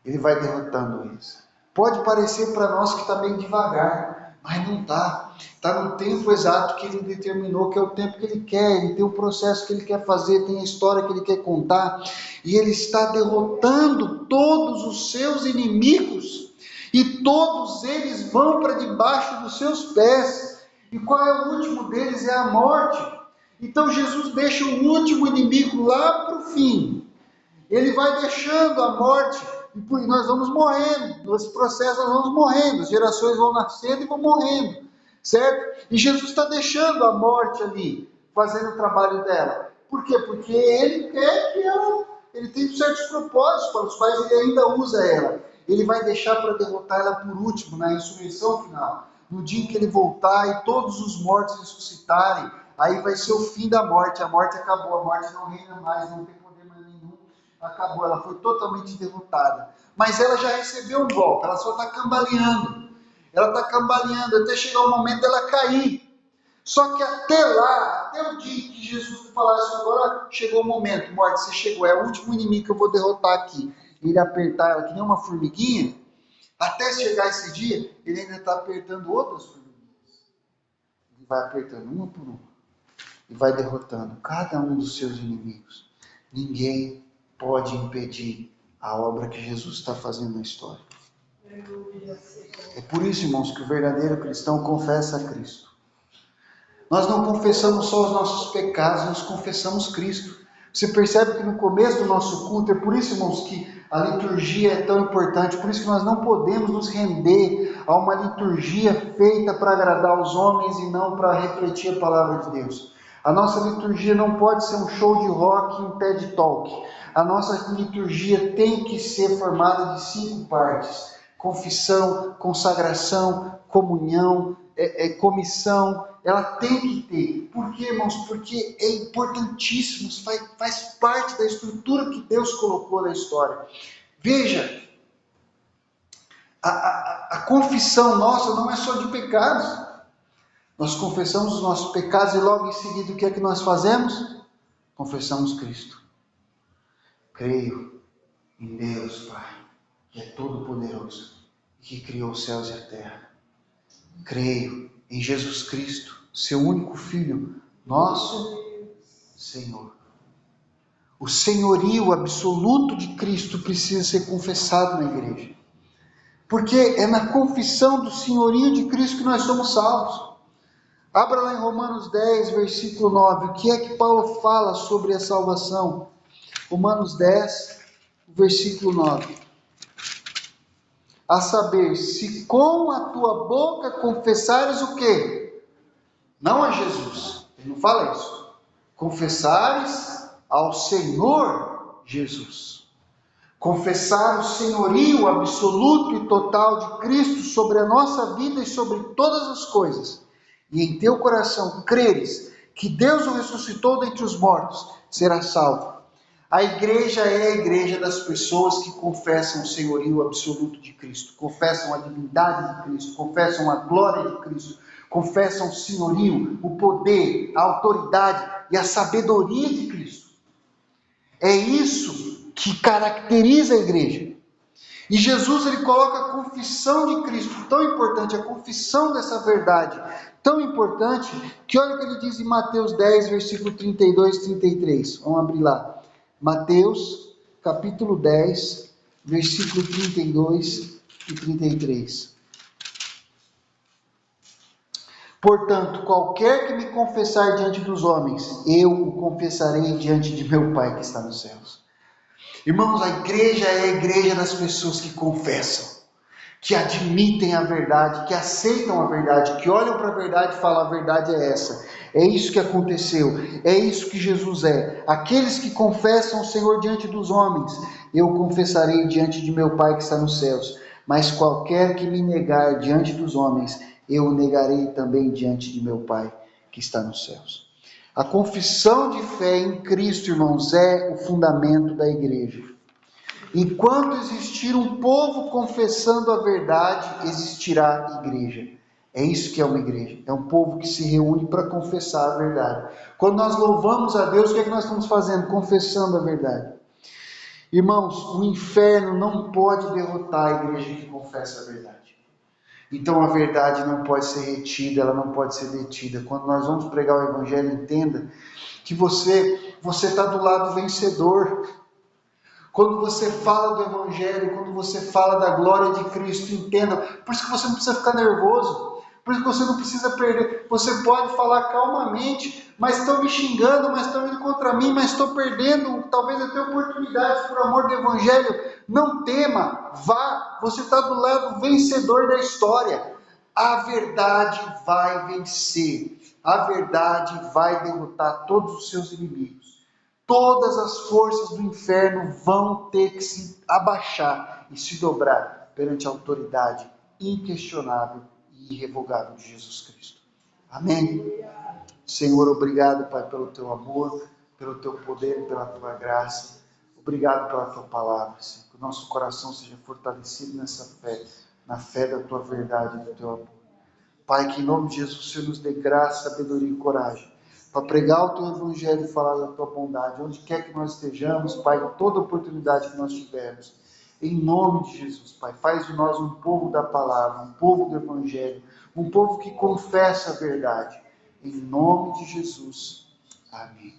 Speaker 1: Ele vai derrotando eles. Pode parecer para nós que está meio devagar, mas não está. Está no tempo exato que ele determinou, que é o tempo que ele quer. Ele tem o processo que ele quer fazer, tem a história que ele quer contar. E ele está derrotando todos os seus inimigos. e todos eles vão para debaixo dos seus pés. E qual é o último deles? É a morte. Então Jesus deixa o último inimigo lá para o fim. Ele vai deixando a morte, e nós vamos morrendo. Nesse processo nós vamos morrendo, as gerações vão nascendo e vão morrendo, certo? E Jesus está deixando a morte ali, fazendo o trabalho dela. Por quê? Porque ele quer que ele tem certos propósitos para os quais ele ainda usa ela. Ele vai deixar para derrotar ela por último, na ressurreição final. No dia em que ele voltar e todos os mortos ressuscitarem, aí vai ser o fim da morte. A morte acabou, a morte não reina mais, não tem poder mais nenhum. Acabou, ela foi totalmente derrotada. Mas ela já recebeu um golpe, ela só está cambaleando. Ela está cambaleando até chegar o momento dela cair. Só que até lá, até o dia que Jesus falasse, agora chegou o momento, morte, você chegou, é o último inimigo que eu vou derrotar aqui. Ele apertar ela que nem uma formiguinha, até chegar esse dia, ele ainda está apertando outras formiguinhas. Ele vai apertando uma por uma. E vai derrotando cada um dos seus inimigos. Ninguém pode impedir a obra que Jesus está fazendo na história. É por isso, irmãos, que o verdadeiro cristão confessa a Cristo. Nós não confessamos só os nossos pecados, nós confessamos Cristo. Você percebe que no começo do nosso culto, é por isso, irmãos, que a liturgia é tão importante, por isso que nós não podemos nos render a uma liturgia feita para agradar os homens e não para refletir a palavra de Deus. A nossa liturgia não pode ser um show de rock e um TED Talk. A nossa liturgia tem que ser formada de 5 partes: confissão, consagração, comunhão, comissão. Ela tem que ter. Por quê, irmãos? Porque é importantíssimo, faz parte da estrutura que Deus colocou na história. Veja, a confissão nossa não é só de pecados. Nós confessamos os nossos pecados e logo em seguida o que é que nós fazemos? Confessamos Cristo. Creio em Deus, Pai, que é todo-poderoso, que criou os céus e a terra. Creio em Jesus Cristo, seu único Filho, nosso Senhor. O senhorio absoluto de Cristo precisa ser confessado na igreja. Porque é na confissão do senhorio de Cristo que nós somos salvos. Abra lá em Romanos 10, versículo 9. O que é que Paulo fala sobre a salvação? Romanos 10, versículo 9. A saber, se com a tua boca confessares o quê? Não a Jesus. Ele não fala isso. Confessares ao Senhor Jesus. Confessar o senhorio absoluto e total de Cristo sobre a nossa vida e sobre todas as coisas. E em teu coração creres que Deus o ressuscitou dentre os mortos, será salvo. A igreja é a igreja das pessoas que confessam o senhorio absoluto de Cristo, confessam a divindade de Cristo, confessam a glória de Cristo, confessam o senhorio, o poder, a autoridade e a sabedoria de Cristo. É isso que caracteriza a igreja. E Jesus, ele coloca a confissão de Cristo, tão importante, a confissão dessa verdade, tão importante, que olha o que ele diz em Mateus 10, versículo 32 e 33. Vamos abrir lá. Mateus, capítulo 10, versículo 32 e 33. Portanto, qualquer que me confessar diante dos homens, eu o confessarei diante de meu Pai que está nos céus. Irmãos, a igreja é a igreja das pessoas que confessam, que admitem a verdade, que aceitam a verdade, que olham para a verdade e falam: a verdade é essa. É isso que aconteceu, é isso que Jesus é. Aqueles que confessam o Senhor diante dos homens, eu confessarei diante de meu Pai que está nos céus. Mas qualquer que me negar diante dos homens, eu o negarei também diante de meu Pai que está nos céus. A confissão de fé em Cristo, irmãos, é o fundamento da igreja. Enquanto existir um povo confessando a verdade, existirá igreja. É isso que é uma igreja. É um povo que se reúne para confessar a verdade. Quando nós louvamos a Deus, o que é que nós estamos fazendo? Confessando a verdade. Irmãos, o inferno não pode derrotar a igreja que confessa a verdade. Então a verdade não pode ser retida, ela não pode ser detida. Quando nós vamos pregar o evangelho, entenda que você está do lado vencedor. Quando você fala do Evangelho, quando você fala da glória de Cristo, entenda. Por isso que você não precisa ficar nervoso. Por isso que você não precisa perder. Você pode falar calmamente, mas estão me xingando, mas estão indo contra mim, mas estou perdendo talvez até oportunidades por amor do Evangelho. Não tema, vá. Você está do lado vencedor da história. A verdade vai vencer. A verdade vai derrotar todos os seus inimigos. Todas as forças do inferno vão ter que se abaixar e se dobrar perante a autoridade inquestionável e irrevogável de Jesus Cristo. Amém? Senhor, obrigado, Pai, pelo teu amor, pelo teu poder e pela tua graça. Obrigado pela tua palavra, Senhor. Que o nosso coração seja fortalecido nessa fé, na fé da tua verdade e do teu amor. Pai, que em nome de Jesus o Senhor nos dê graça, sabedoria e coragem para pregar o teu evangelho e falar da tua bondade, onde quer que nós estejamos, Pai, toda oportunidade que nós tivermos. Em nome de Jesus, Pai, faz de nós um povo da palavra, um povo do evangelho, um povo que confessa a verdade. Em nome de Jesus. Amém.